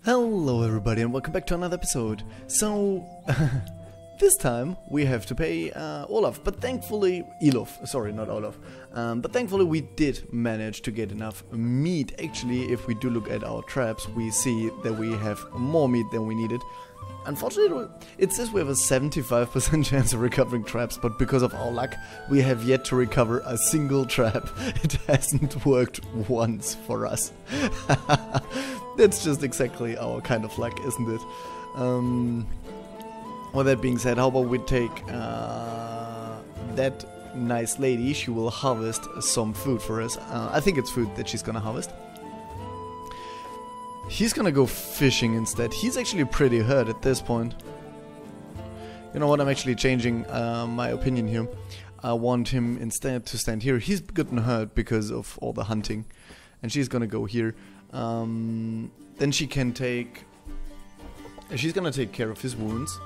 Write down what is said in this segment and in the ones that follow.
Hello everybody and welcome back to another episode. So, this time we have to pay Olaf, but thankfully, Elof, sorry not Olaf, but thankfully we did manage to get enough meat. Actually, if we do look at our traps, we see that we have more meat than we needed. Unfortunately, it says we have a 75% chance of recovering traps, but because of our luck, we have yet to recover a single trap. It hasn't worked once for us. That's just exactly our kind of luck, isn't it? With that being said, how about we take that nice lady? She will harvest some food for us. I think it's food that she's gonna harvest. He's gonna go fishing instead. He's actually pretty hurt at this point. You know what, I'm actually changing my opinion here. I want him instead to stand here. He's gotten hurt because of all the hunting. And she's gonna go here. Then she can take... She's gonna take care of his wounds.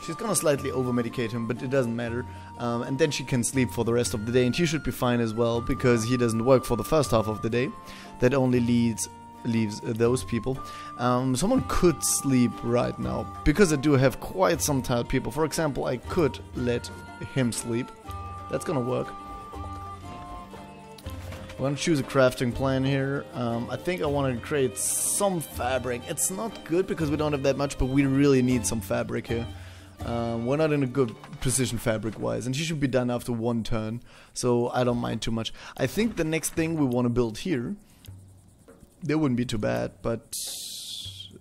She's gonna slightly over-medicate him, but it doesn't matter. And then she can sleep for the rest of the day. And he should be fine as well, because he doesn't work for the first half of the day. That only leaves those people. Someone could sleep right now, because I do have quite some tired people. For example, I could let him sleep. That's gonna work. I'm gonna choose a crafting plan here. I think I want to create some fabric. It's not good because we don't have that much, but we really need some fabric here. We're not in a good position fabric-wise, and she should be done after one turn, so I don't mind too much. I think the next thing we want to build here, that wouldn't be too bad, but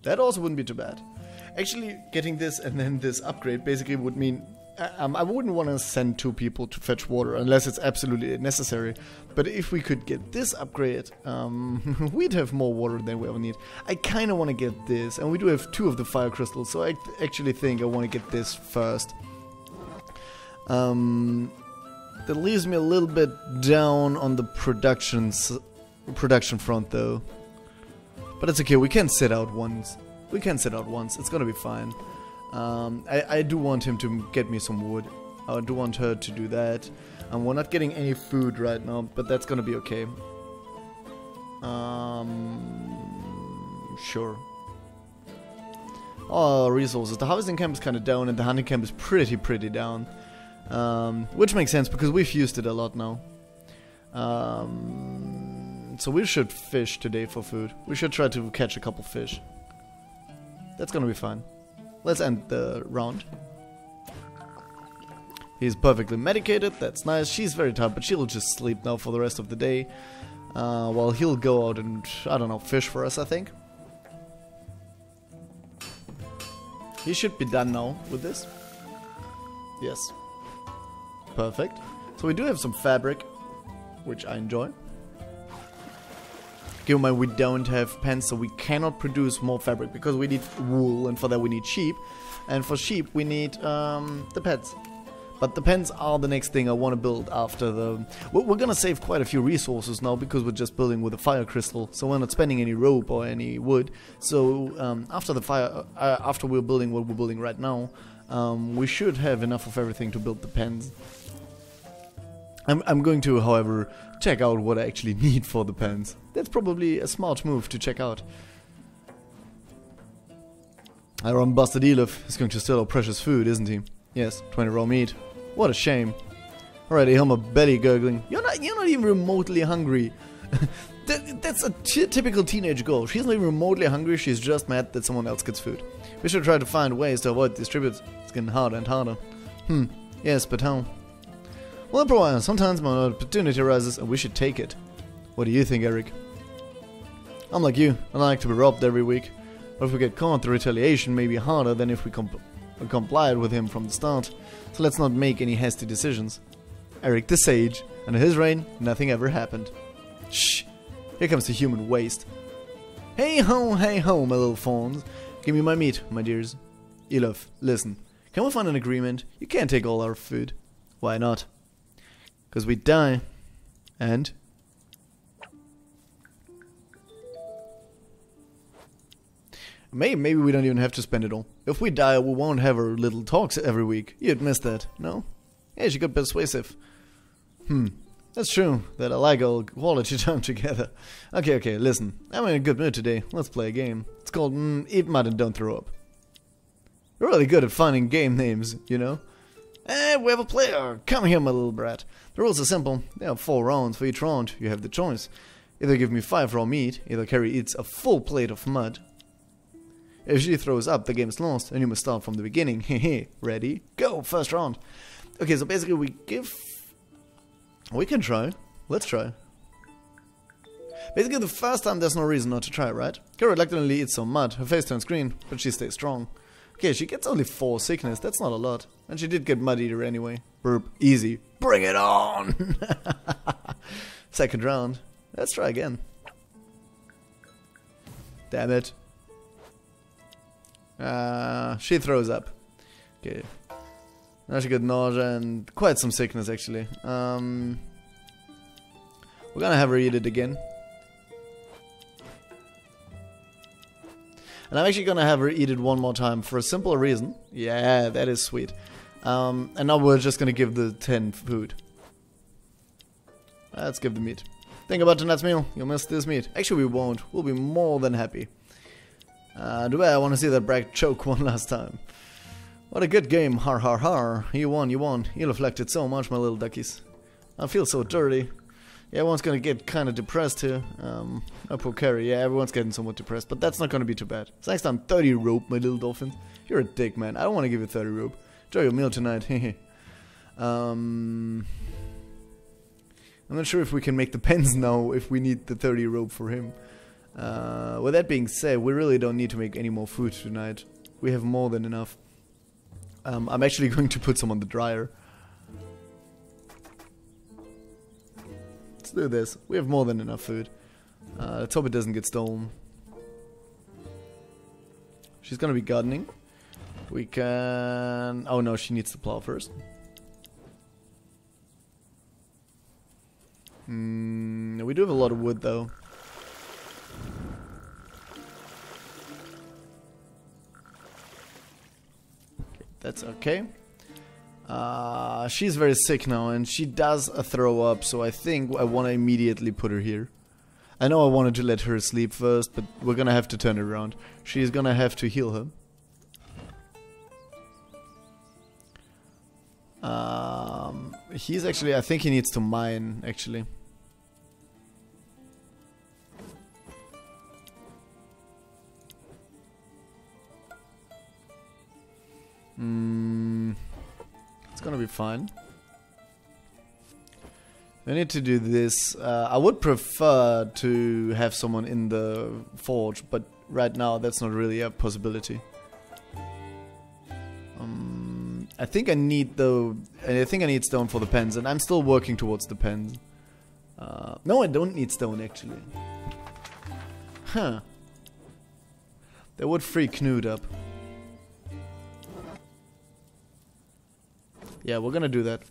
that also wouldn't be too bad. Actually, getting this and then this upgrade basically would mean I wouldn't want to send two people to fetch water unless it's absolutely necessary. But if we could get this upgrade, we'd have more water than we ever need. I kind of want to get this, and we do have 2 of the fire crystals, so I actually think I want to get this first. That leaves me a little bit down on the production front, though. But it's okay, we can sit out once. It's gonna be fine. I do want him to get me some wood. I do want her to do that. We're not getting any food right now, but that's gonna be okay. Sure. Oh, resources. The harvesting camp is kind of down, and the hunting camp is pretty down. Which makes sense, because we've used it a lot now. So we should fish today for food. We should try to catch a couple fish. That's gonna be fine. Let's end the round. He's perfectly medicated, that's nice. She's very tired, but she'll just sleep now for the rest of the day. While he'll go out and, I don't know, fish for us, I think. He should be done now with this. Yes. Perfect. So we do have some fabric, which I enjoy. Keep in mind we don't have pens, so we cannot produce more fabric because we need wool, and for that we need sheep. And for sheep we need the pets. But the pens are the next thing I want to build after the... We're gonna save quite a few resources now because we're just building with a fire crystal, so we're not spending any rope or any wood. So after the fire, after we're building what we're building right now, we should have enough of everything to build the pens. I'm going to, however, check out what I actually need for the pens. That's probably a smart move to check out. Iron Bastard Elof is going to steal our precious food, isn't he? Yes, 20 raw meat. What a shame. Alright, I hear my belly gurgling. You're not even remotely hungry. That's a typical teenage girl. She's not even remotely hungry, she's just mad that someone else gets food. We should try to find ways to avoid these tributes. It's getting harder and harder. Yes, but how? Well, sometimes my opportunity arises and we should take it. What do you think, Eric? I'm like you, I like to be robbed every week. But if we get caught, the retaliation may be harder than if we complied with him from the start. So let's not make any hasty decisions. Eric the Sage. Under his reign, nothing ever happened. Shh! Here comes the human waste. Hey ho, my little fawns. Give me my meat, my dears. Elof, listen. Can we find an agreement? You can't take all our food. Why not? Because we die. And? Maybe we don't even have to spend it all. If we die, we won't have our little talks every week. You'd miss that, no? Yeah, she got persuasive. That's true, that I like our quality time together. Okay, listen. I'm in a good mood today. Let's play a game. It's called Eat Mud and Don't Throw Up. You're really good at finding game names, you know? Hey, we have a player! Come here, my little brat. The rules are simple. There are 4 rounds. For each round, you have the choice. Either give me 5 raw meat, either Carrie eats a full plate of mud. If she throws up, the game is lost, and you must start from the beginning. Hehe, ready? Go! First round. Okay, so basically we give... We can try. Let's try. Basically the first time there's no reason not to try, right? Carrie reluctantly eats some mud. Her face turns green, but she stays strong. Okay, she gets only 4 sickness. That's not a lot. And she did get Mud Eater anyway. Burp. Easy. Bring it on! Second round. Let's try again. Damn it. She throws up. Okay. Now she got nausea and quite some sickness actually. We're gonna have her eat it again. And I'm actually gonna have her eat it one more time for a simple reason. Yeah, that is sweet. And now we're just gonna give the 10 food. Let's give the meat. Think about tonight's meal. You'll miss this meat. Actually, we won't. We'll be more than happy. Do I want to see that brat choke one last time? What a good game. Har har har. You won, you won. You reflected so much, my little duckies. I feel so dirty. Yeah, everyone's gonna get kind of depressed here. Oh, poor Carrie. Yeah, everyone's getting somewhat depressed, but that's not gonna be too bad. So next time, 30 rope, my little dolphins. You're a dick, man. I don't want to give you 30 rope. Enjoy your meal tonight. I'm not sure if we can make the pens now if we need the 30 rope for him. With that being said, we really don't need to make any more food tonight. We have more than enough. I'm actually going to put some on the dryer. Let's do this. We have more than enough food. Let's hope it doesn't get stolen. She's gonna be gardening. We can... Oh no, she needs to plow first. We do have a lot of wood though. That's okay. She's very sick now and she does throw up, so I think I want to immediately put her here. I know I wanted to let her sleep first, but we're gonna have to turn it around. She's gonna have to heal her. He's actually, I think he needs to mine, actually. It's gonna be fine. I need to do this. I would prefer to have someone in the forge, but right now that's not really a possibility. I think I need I think I need stone for the pens, and I'm still working towards the pens. No, I don't need stone actually. Huh. That would free Knut up. Yeah, we're gonna do that.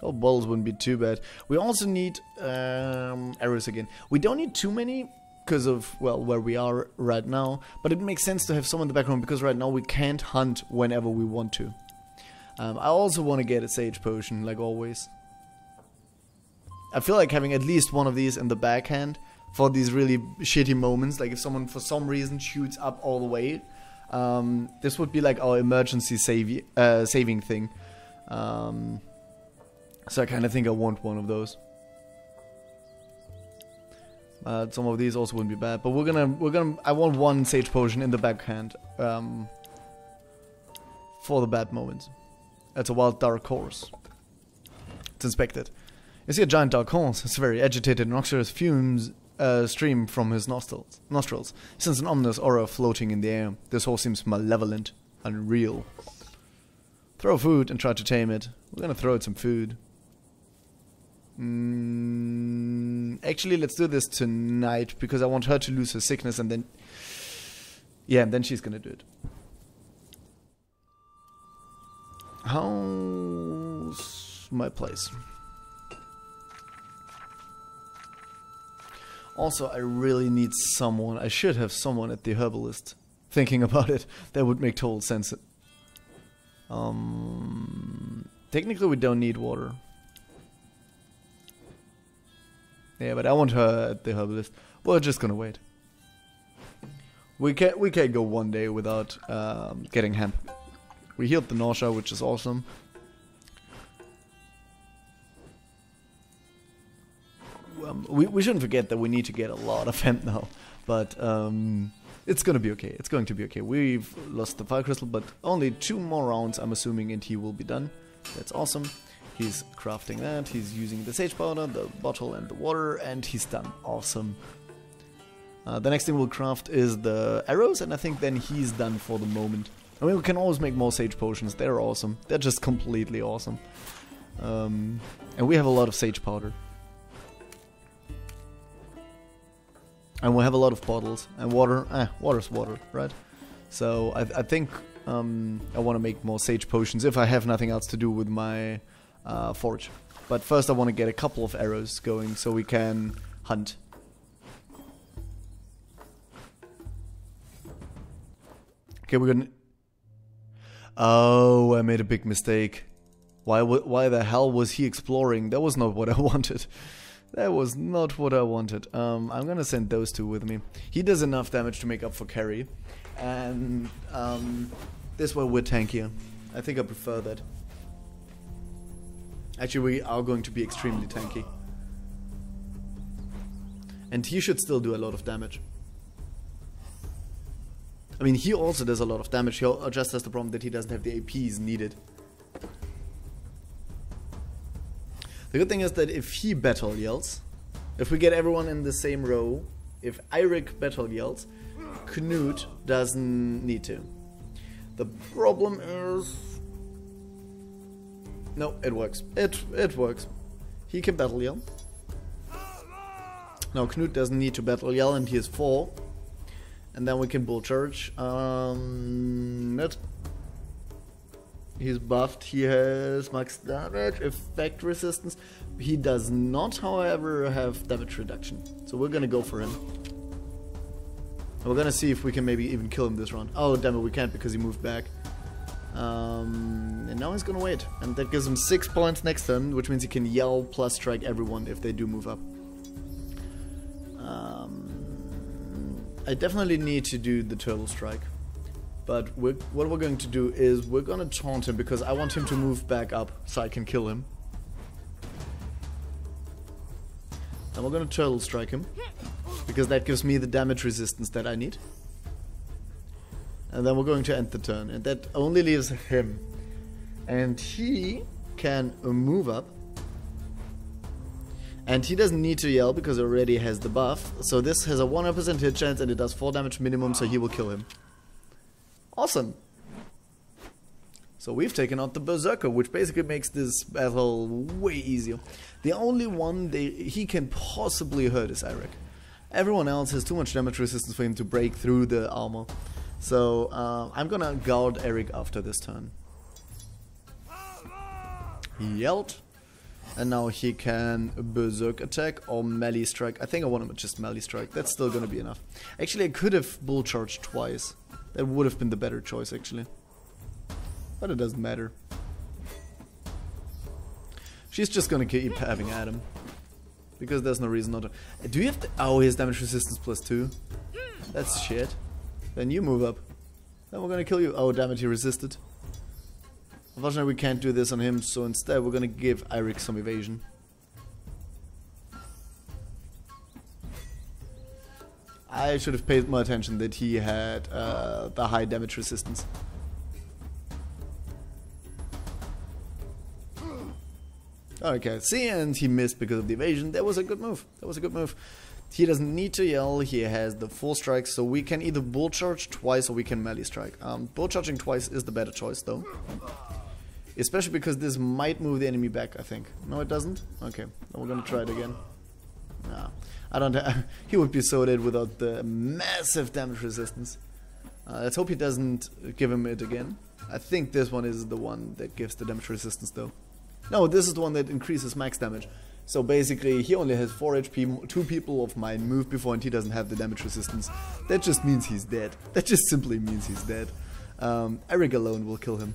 Oh, balls wouldn't be too bad. We also need arrows again. We don't need too many because of, well, where we are right now. But it makes sense to have some in the background because right now we can't hunt whenever we want to. I also want to get a sage potion, like always. I feel like having at least one of these in the backhand for these really shitty moments. Like if someone for some reason shoots up all the way. This would be like our emergency saving thing. So I kind of think I want one of those. Some of these also wouldn't be bad, but I want one sage potion in the backhand for the bad moments. That's a wild dark horse. Let's inspect it. You see a giant dark horse. It's very agitated, noxious fumes stream from his nostrils. He sends an ominous aura floating in the air. This horse seems malevolent, unreal. Throw food and try to tame it. We're gonna throw it some food. Actually, let's do this tonight because I want her to lose her sickness and then... Yeah, and then she's gonna do it. How's my place? Also, I really need someone. I should have someone at the herbalist. Thinking about it, that would make total sense. Technically, we don't need water. Yeah, but I want her at the herbalist. We're just gonna wait. We can't go one day without getting hemp. We healed the nausea, which is awesome. We shouldn't forget that we need to get a lot of hemp now, but it's gonna be okay. It's going to be okay. We've lost the fire crystal, but only 2 more rounds, I'm assuming, and he will be done. That's awesome. He's crafting that. He's using the sage powder, the bottle, and the water, and he's done. Awesome. The next thing we'll craft is the arrows, and I think then he's done for the moment. I mean, we can always make more sage potions. They're awesome. They're just completely awesome. And we have a lot of sage powder. And we have a lot of bottles. And water. Water's water, right? So I think I want to make more sage potions if I have nothing else to do with my forge. But first I want to get a couple of arrows going so we can hunt. Okay, we're gonna... Oh, I made a big mistake. Why the hell was he exploring? That was not what I wanted. That was not what I wanted. I'm gonna send those 2 with me. He does enough damage to make up for Carrie. And this way we're tankier. I think I prefer that. Actually, we are going to be extremely tanky. And he should still do a lot of damage. I mean, he also does a lot of damage. He just has the problem that he doesn't have the APs needed. The good thing is that if he battle yells, if we get everyone in the same row, if Eirik battle yells, Knut doesn't need to. The problem is... No, it works. It works. He can battle yell. No, Knut doesn't need to battle yell, and he is 4. And then we can bull charge. He's buffed. He has max damage, effect resistance. He does not, however, have damage reduction. So we're gonna go for him. And we're gonna see if we can maybe even kill him this round. Oh, damn it, we can't because he moved back. And now he's gonna wait. And that gives him 6 points next turn, which means he can yell plus strike everyone if they do move up. I definitely need to do the turtle strike. But what we're going to do is we're going to taunt him because I want him to move back up so I can kill him. Then we're going to turtle strike him because that gives me the damage resistance that I need. And then we're going to end the turn, and that only leaves him. And he can move up. And he doesn't need to yell because he already has the buff. So this has a 100% hit chance and it does 4 damage minimum, so he will kill him. Awesome. So we've taken out the Berserker, which basically makes this battle way easier. The only one he can possibly hurt is Eirik. Everyone else has too much damage resistance for him to break through the armor. So I'm gonna guard Eirik after this turn. He yelled. And now he can Berserk attack or melee strike. I think I want him to just melee strike. That's still gonna be enough. Actually, I could have bull charged twice. That would have been the better choice, actually. But it doesn't matter. She's just gonna keep having at him. Because there's no reason not to. Do you have to... Oh, he has damage resistance +2. That's shit. Then you move up. Then we're gonna kill you. Oh, damn it, he resisted. Unfortunately, we can't do this on him, so instead we're gonna give Eirik some evasion. I should have paid more attention that he had the high damage resistance. Okay, see, and he missed because of the evasion. That was a good move. That was a good move. He doesn't need to yell, he has the 4 strikes, so we can either bull charge twice or we can melee strike. Bull charging twice is the better choice, though. Especially because this might move the enemy back, I think. No, it doesn't? Okay, then we're gonna try it again. Nah, I don't he would be so dead without the massive damage resistance. Let's hope he doesn't give him it again. I think this one is the one that gives the damage resistance, though. No, this is the one that increases max damage. So basically, he only has 4 HP, 2 people of mine moved before, and he doesn't have the damage resistance. That just means he's dead. That just simply means he's dead. Eirik alone will kill him.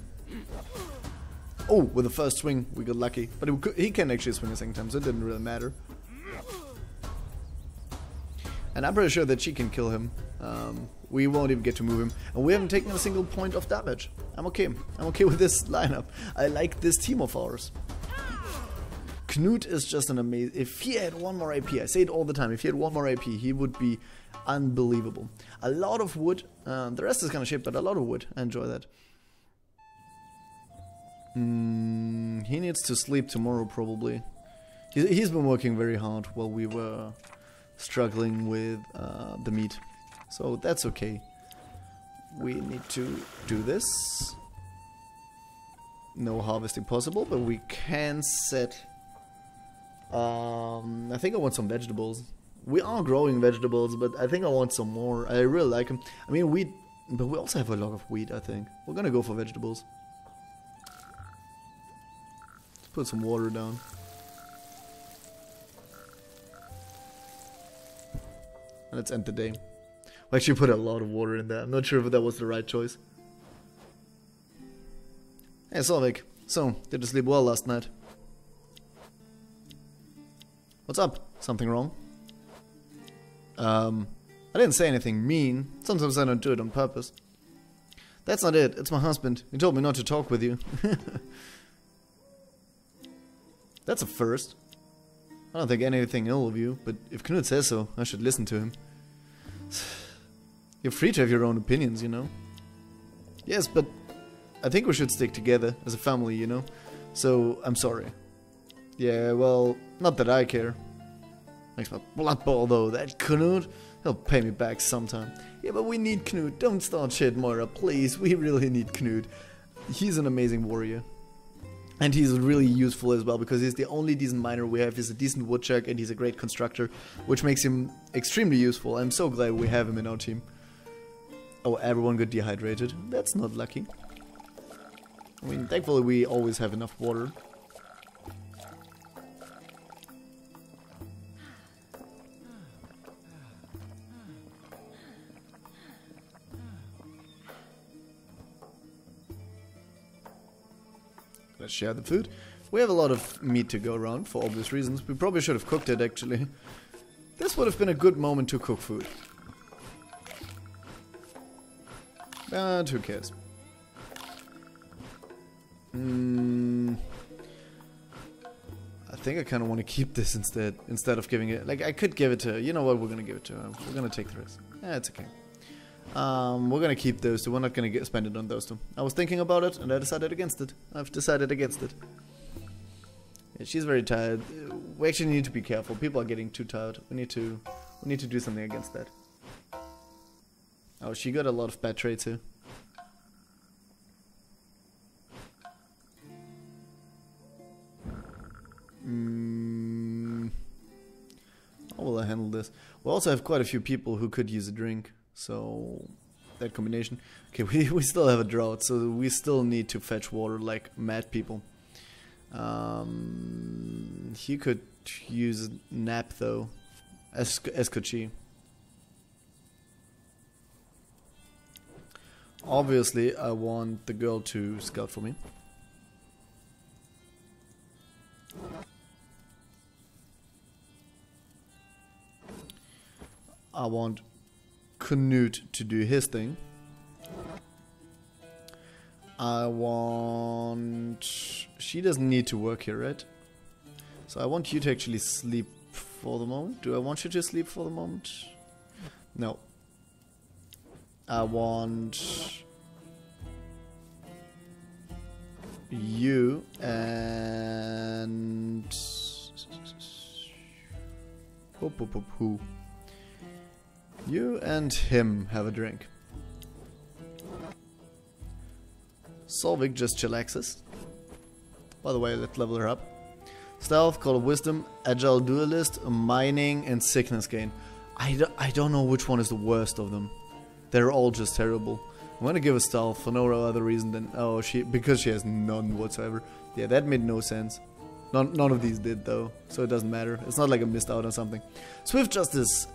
Oh, with the first swing, we got lucky. But he can actually swing a second time, so it didn't really matter. And I'm pretty sure that she can kill him. We won't even get to move him. And we haven't taken a single point of damage. I'm okay. I'm okay with this lineup. I like this team of ours. Knut is just an amazing... If he had one more AP, I say it all the time, if he had one more AP, he would be unbelievable. A lot of wood. The rest is kind of shit, but a lot of wood. I enjoy that. He needs to sleep tomorrow, probably. He's been working very hard while we were struggling with the meat. So that's okay. We need to do this. No harvesting possible, but we can set... I think I want some vegetables. We are growing vegetables, but I think I want some more. I really like them. I mean, wheat, but we also have a lot of wheat, I think. We're gonna go for vegetables. Let's put some water down. And let's end the day. We actually put a lot of water in there. I'm not sure if that was the right choice. Hey, Solvik. So, did you sleep well last night? What's up? Something wrong? I didn't say anything mean. Sometimes I don't do it on purpose. That's not it. It's my husband. He told me not to talk with you. That's a first. I don't think anything ill of you, but if Knut says so, I should listen to him. You're free to have your own opinions, you know? Yes, but I think we should stick together as a family, you know? So, I'm sorry. Yeah, well, not that I care. Makes my blood boil though, that Knut. He'll pay me back sometime. Yeah, but we need Knut. Don't start shit, Moira, please. We really need Knut. He's an amazing warrior. And he's really useful as well, because he's the only decent miner we have. He's a decent woodchuck and he's a great constructor, which makes him extremely useful. I'm so glad we have him in our team. Oh, everyone got dehydrated. That's not lucky. I mean, thankfully we always have enough water. Let's share the food. We have a lot of meat to go around for obvious reasons. We probably should have cooked it actually. This would have been a good moment to cook food. But who cares? I think I kind of want to keep this instead of giving it. Like, I could give it to her. You know what? We're gonna give it to her. We're gonna take the risk. Yeah, it's okay. We're gonna keep those two. We're not gonna spend it on those two. I was thinking about it, and I decided against it. I've decided against it. Yeah, she's very tired. We actually need to be careful. People are getting too tired. We need to do something against that. Oh, she got a lot of bad traits here. How will I handle this? We also have quite a few people who could use a drink. So, that combination. Okay, we still have a drought, so we still need to fetch water like mad people. He could use a nap though, as could she. Obviously, I want the girl to scout for me. I want Knut to do his thing. I want... She doesn't need to work here, right? So I want you to actually sleep for the moment. Do I want you to sleep for the moment? No. I want... you and... Who? You and him have a drink. Solvik just chillaxes. By the way, let's level her up. Stealth, Call of Wisdom, Agile Duelist, Mining, and Sickness Gain. I don't know which one is the worst of them. They're all just terrible. I'm gonna give her Stealth for no other reason than... Oh, because she has none whatsoever. Yeah, that made no sense. None of these did though, so it doesn't matter. It's not like I missed out on something. Swift Justice.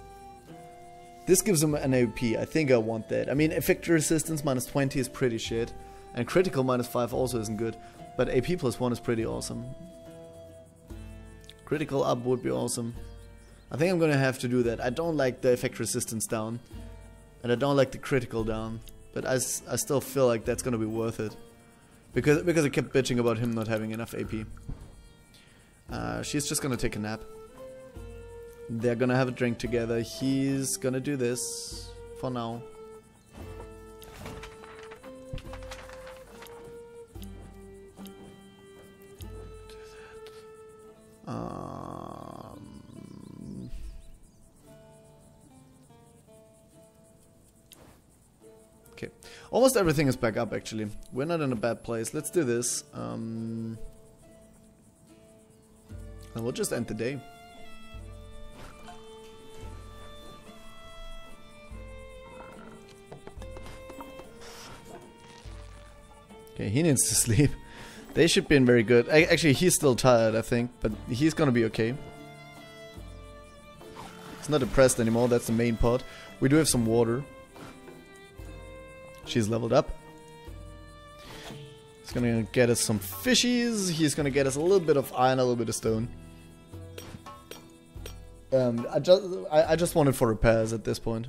This gives him an AOP. I think I want that. I mean, effector resistance -20 is pretty shit. And critical -5 also isn't good. But AP plus 1 is pretty awesome. Critical up would be awesome. I think I'm gonna have to do that. I don't like the effect resistance down. And I don't like the critical down. But I still feel like that's gonna be worth it. Because I kept bitching about him not having enough AP. She's just gonna take a nap. They're gonna have a drink together. He's gonna do this for now. Okay, almost everything is back up actually. We're not in a bad place. Let's do this. And we'll just end the day. Okay, he needs to sleep. They should be in very good. Actually, he's still tired, I think, but he's gonna be okay. He's not depressed anymore, that's the main part. We do have some water. She's leveled up. He's gonna get us some fishies. He's gonna get us a little bit of iron, a little bit of stone. I just want it for repairs at this point.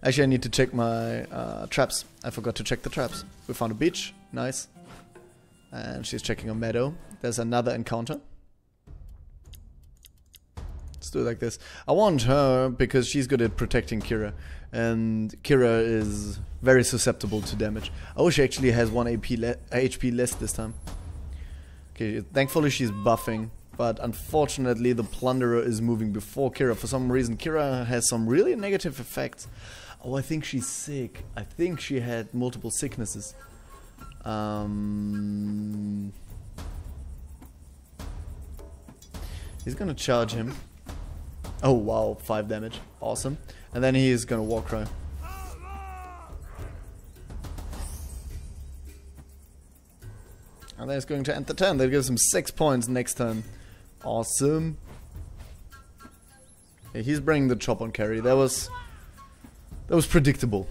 Actually, I need to check my traps. I forgot to check the traps. We found a beach. Nice. And she's checking a meadow. There's another encounter. Let's do it like this. I want her because she's good at protecting Kira. And Kira is very susceptible to damage. Oh, she actually has 1 HP less this time. Okay, thankfully she's buffing. But unfortunately the plunderer is moving before Kira. For some reason Kira has some really negative effects. Oh, I think she's sick. I think she had multiple sicknesses. He's gonna charge him. Oh wow, 5 damage. Awesome. And then he is gonna war cry. And then he's going to end the turn. That gives him 6 points next turn. Awesome. Yeah, he's bringing the chop on Carrie. That was predictable.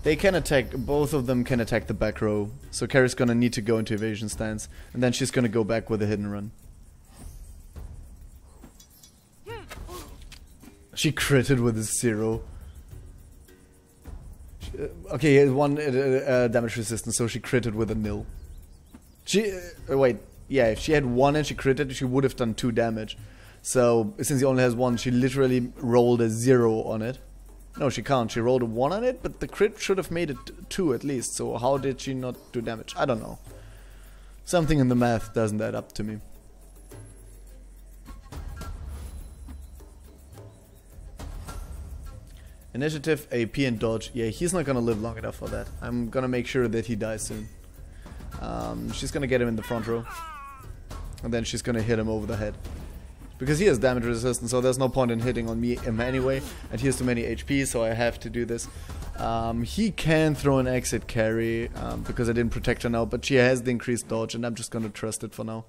They can attack, both of them can attack the back row. So Carrie's gonna need to go into evasion stance. And then she's gonna go back with a hidden run. She critted with a 0. Okay, he had 1 damage resistance, so she critted with a 0. She, wait, yeah, if she had 1 and she critted, she would have done 2 damage. So, since he only has 1, she literally rolled a 0 on it. No, she can't. She rolled a 1 on it, but the crit should have made it 2 at least. So how did she not do damage? I don't know. Something in the math doesn't add up to me. Initiative, AP and dodge. Yeah, he's not gonna live long enough for that. I'm gonna make sure that he dies soon. She's gonna get him in the front row. And then she's gonna hit him over the head. Because he has damage resistance, so there's no point in hitting on him anyway. And he has too many HP, so I have to do this. He can throw an axe at Carrie, because I didn't protect her now, but she has the increased dodge, and I'm just gonna trust it for now.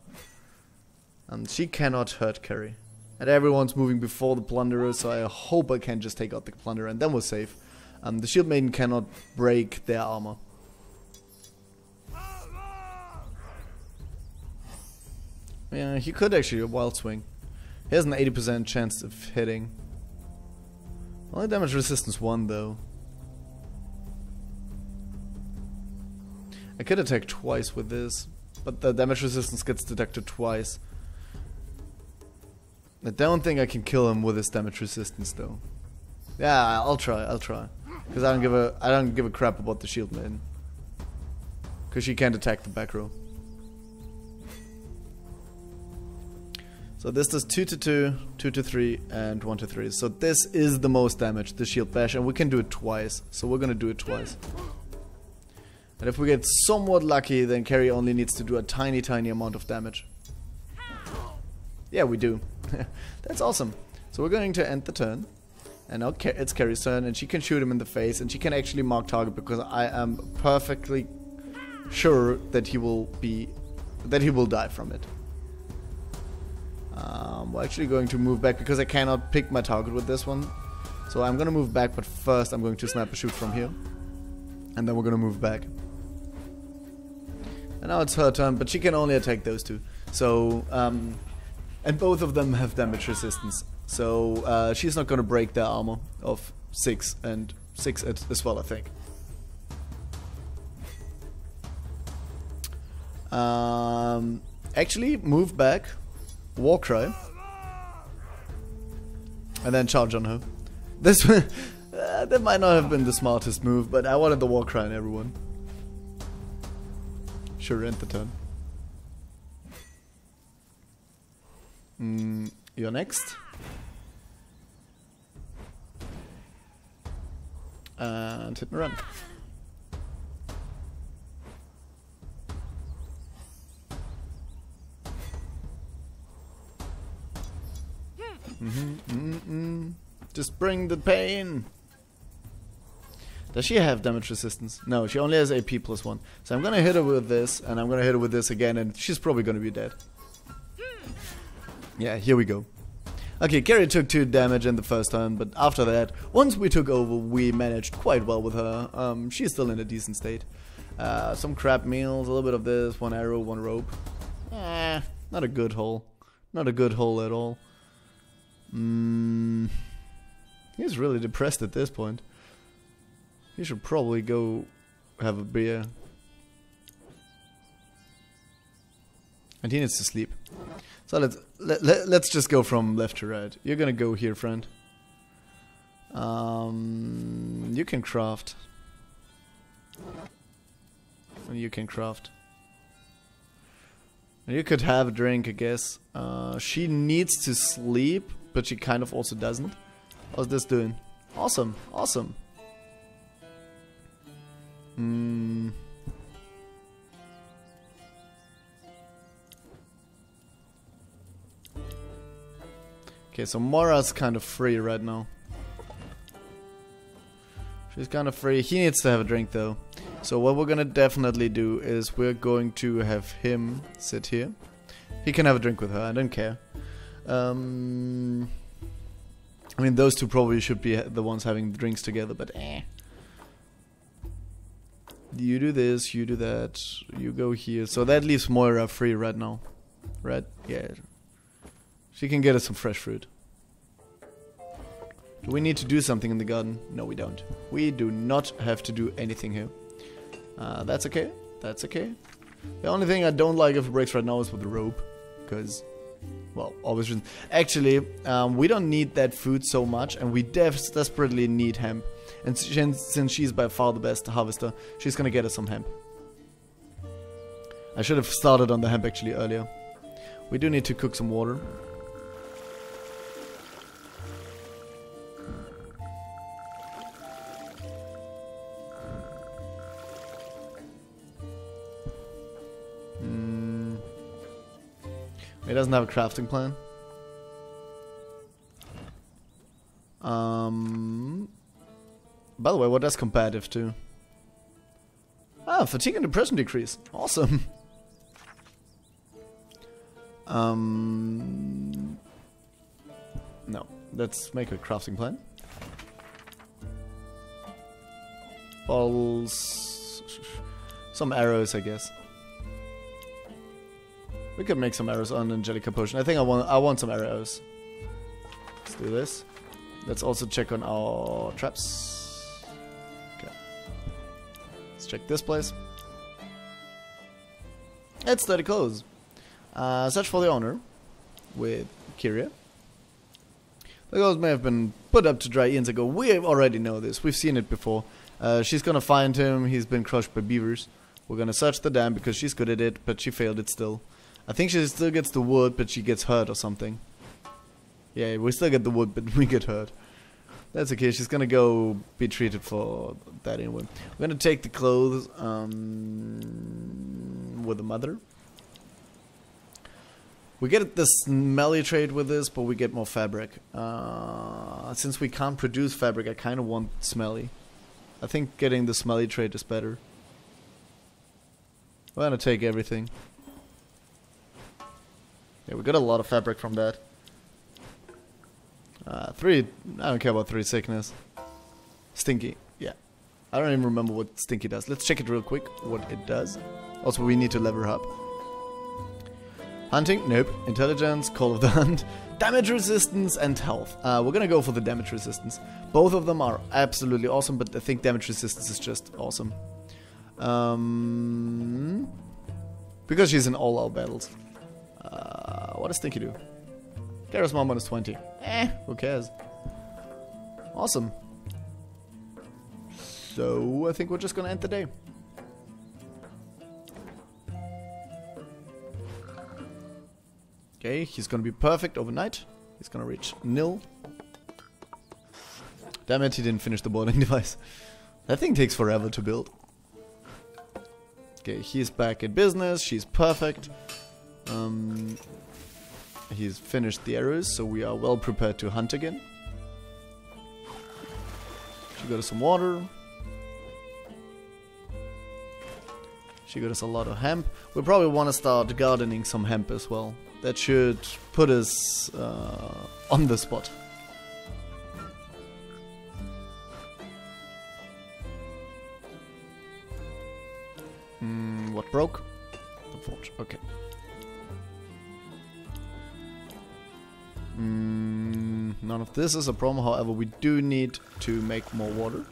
She cannot hurt Carrie. And everyone's moving before the plunderer, so I hope I can just take out the plunderer, and then we're safe. The shield maiden cannot break their armor. Yeah, he could actually a wild swing. He has an 80% chance of hitting. Only damage resistance 1 though. I could attack twice with this, but the damage resistance gets deducted twice. I don't think I can kill him with his damage resistance though. Yeah, I'll try. Because I don't give a crap about the shield maiden. Because she can't attack the back row. So this does 2 to 2, 2 to 3, and 1 to 3. So this is the most damage, the shield bash, and we can do it twice. So we're gonna do it twice. And if we get somewhat lucky, then Carrie only needs to do a tiny amount of damage. Yeah, we do. That's awesome. So we're going to end the turn. And now it's Carrie's turn, and she can shoot him in the face, and she can actually mark target because I am perfectly sure that he will die from it. We're actually going to move back because I cannot pick my target with this one. So I'm gonna move back, but first I'm going to sniper shoot from here. And then we're gonna move back. And now it's her turn, but she can only attack those two. So, and both of them have damage resistance. So, she's not gonna break their armor of 6 and 6 as well, I think. Actually, move back, war cry, and then charge on her. This that might not have been the smartest move, but I wanted the war cry on everyone. Sure, end the turn. You're next. And hit and run. Just bring the pain. Does she have damage resistance? No, she only has AP +1. So I'm gonna hit her with this, and I'm gonna hit her with this again, and she's probably gonna be dead. Yeah, here we go. Okay, Carrie took 2 damage in the first turn, but after that, once we took over, we managed quite well with her. She's still in a decent state. Some crab meals, a little bit of this, 1 arrow, 1 rope. Not a good haul. Not a good haul at all. He's really depressed at this point. He should probably go have a beer. And he needs to sleep. So let's just go from left to right. You're gonna go here, friend. You can craft. And you can craft. You could have a drink, I guess. She needs to sleep, but she kind of also doesn't. How's this doing? Awesome, awesome. Okay, so Mora's kind of free right now. She's kind of free. He needs to have a drink though. So what we're gonna definitely do is we're going to have him sit here. He can have a drink with her, I don't care. I mean, those two probably should be the ones having the drinks together, but You do this, you do that, you go here. So that leaves Moira free right now. Right? Yeah. She can get us some fresh fruit. Do we need to do something in the garden? No, we don't. We do not have to do anything here. That's okay. That's okay. The only thing I don't like if it breaks right now is with the rope. Because, well, obvious reasons. Actually, we don't need that food so much. And we desperately need hemp. And since she's by far the best harvester, she's gonna get us some hemp. I should have started on the hemp actually earlier. We do need to cook some water. He doesn't have a crafting plan. By the way, what does competitive do? Ah, fatigue and depression decrease. Awesome. No. Let's make a crafting plan. Balls. Some arrows, I guess. We could make some arrows on Angelica Potion. I think I want some arrows. Let's do this. Let's also check on our traps. Okay. Let's check this place. It's dirty clothes. Search for the owner with Kyria. The clothes may have been put up to dry eons ago. We already know this. We've seen it before. She's gonna find him. He's been crushed by beavers. We're gonna search the dam because she's good at it, but she failed it still. I think she still gets the wood, but she gets hurt or something. Yeah, we still get the wood, but we get hurt. That's okay, she's gonna go be treated for that anyway. We're gonna take the clothes with the mother. We get the smelly trade with this, but we get more fabric. Since we can't produce fabric, I kind of want smelly. I think getting the smelly trade is better. We're gonna take everything. Yeah, we got a lot of fabric from that. 3, I don't care about 3 sickness. Stinky, yeah. I don't even remember what Stinky does. Let's check it real quick, what it does. Also, we need to level her up. Hunting, nope. Intelligence, Call of the Hunt. Damage resistance and health. We're gonna go for the damage resistance. Both of them are absolutely awesome, but I think damage resistance is just awesome. Because she's in all our battles. What does Stinky do? Charisma minus 20. Who cares? Awesome. So, I think we're just gonna end the day. Okay, he's gonna be perfect overnight. He's gonna reach nil. Damn it, he didn't finish the boarding device. That thing takes forever to build. Okay, he's back in business. She's perfect. He's finished the arrows, so we are well prepared to hunt again. She got us some water. She got us a lot of hemp. We probably want to start gardening some hemp as well. That should put us on the spot. What broke? The forge. Okay. None of this is a problem. However, we do need to make more water.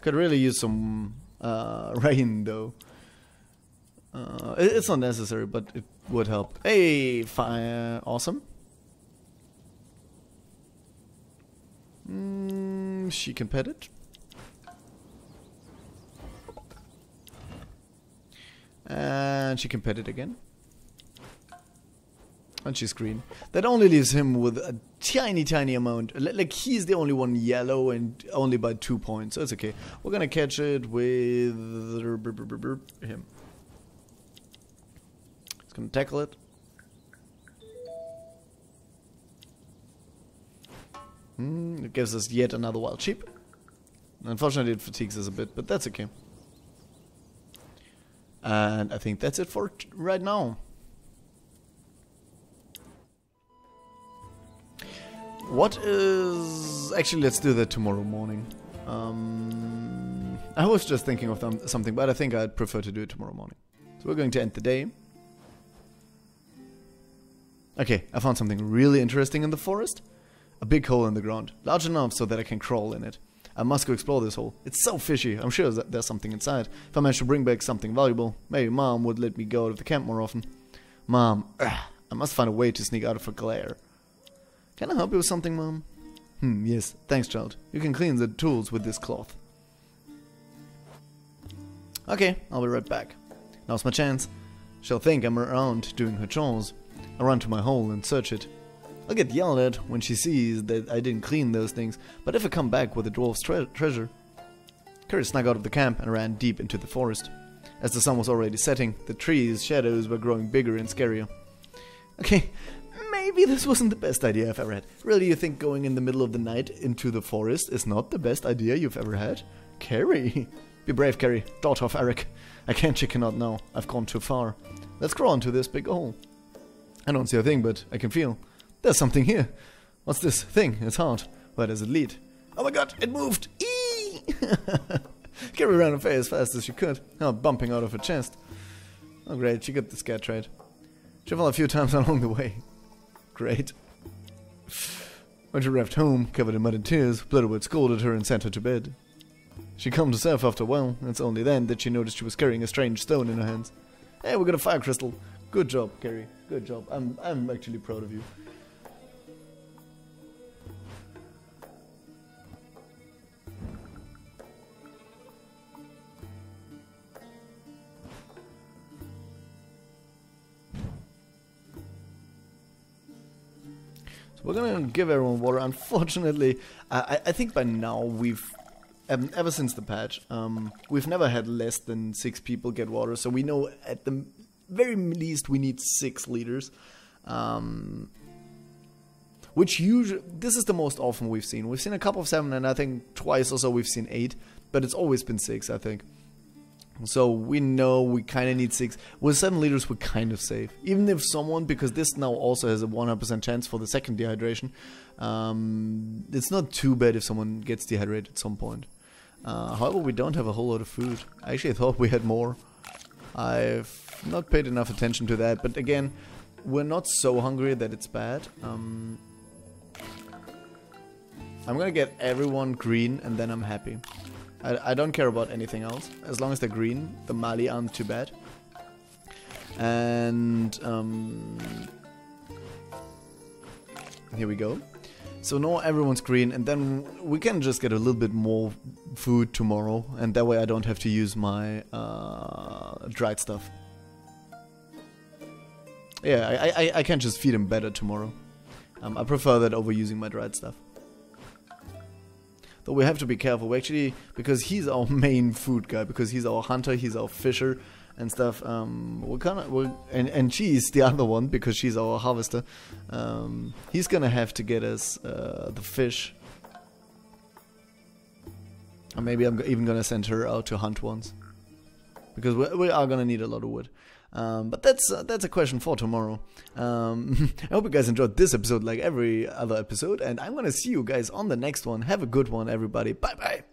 Could really use some rain though. It's not necessary, but it would help. Hey, fire! Awesome. She can pet it. And she can pet it again. And she's green. That only leaves him with a tiny amount. Like, he's the only one yellow and only by 2 points. So it's okay. We're gonna catch it with him. He's gonna tackle it. It gives us yet another wild sheep. Unfortunately, it fatigues us a bit, but that's okay. And I think that's it for right now. What is... Actually, let's do that tomorrow morning. I was just thinking of something, but I think I'd prefer to do it tomorrow morning. So we're going to end the day. Okay, I found something really interesting in the forest. A big hole in the ground, large enough so that I can crawl in it. I must go explore this hole. It's so fishy. I'm sure that there's something inside. If I manage to bring back something valuable, maybe Mom would let me go out of the camp more often. Mom, I must find a way to sneak out of her glare. Can I help you with something, Mom? Yes. Thanks, child. You can clean the tools with this cloth. Okay, I'll be right back. Now's my chance. She'll think I'm around doing her chores. I'll run to my hole and search it. I'll get yelled at when she sees that I didn't clean those things, but if I come back with the dwarf's treasure... Carrie snuck out of the camp and ran deep into the forest. As the sun was already setting, the trees' shadows were growing bigger and scarier. Okay, maybe this wasn't the best idea I've ever had. Really, you think going in the middle of the night into the forest is not the best idea you've ever had? Carrie! Be brave, Carrie, daughter of Eric. I can't chicken out now. I've gone too far. Let's crawl into this big hole. I don't see a thing, but I can feel. There's something here. What's this thing? It's hard. Where does it lead? Oh my god, it moved! Eee! Carrie ran away as fast as she could, now bumping out of her chest. Oh great, she got the scat trait. She fell a few times along the way. Great. When she arrived home, covered in mud and tears, Blitterwood scolded her and sent her to bed. She calmed herself after a while, and it's only then that she noticed she was carrying a strange stone in her hands. Hey, we got a fire crystal. Good job, Carrie. Good job. I'm actually proud of you. We're gonna give everyone water. Unfortunately, I think by now we've, ever since the patch, we've never had less than 6 people get water. So we know at the very least we need 6 liters. Which usually, this is the most often we've seen. We've seen a couple of 7 and I think twice or so we've seen 8. But it's always been 6, I think. So we know we kind of need 6. With 7 liters, we're kind of safe. Even if someone, because this now also has a 100% chance for the second dehydration, it's not too bad if someone gets dehydrated at some point. However, we don't have a whole lot of food. I actually thought we had more. I've not paid enough attention to that, but again, we're not so hungry that it's bad. I'm gonna get everyone green and then I'm happy. I don't care about anything else. As long as they're green, the Mali aren't too bad. And here we go. So now everyone's green, and then we can just get a little bit more food tomorrow, and that way I don't have to use my dried stuff. Yeah, I can just feed him better tomorrow. I prefer that over using my dried stuff. Though we have to be careful, we actually, because he's our main food guy, because he's our hunter, he's our fisher and stuff. And she's the other one, because she's our harvester. He's gonna have to get us the fish. Or maybe I'm even gonna send her out to hunt once, because we are gonna need a lot of wood. But that's a question for tomorrow. I hope you guys enjoyed this episode like every other episode, and I'm gonna see you guys on the next one. Have a good one, everybody. Bye bye.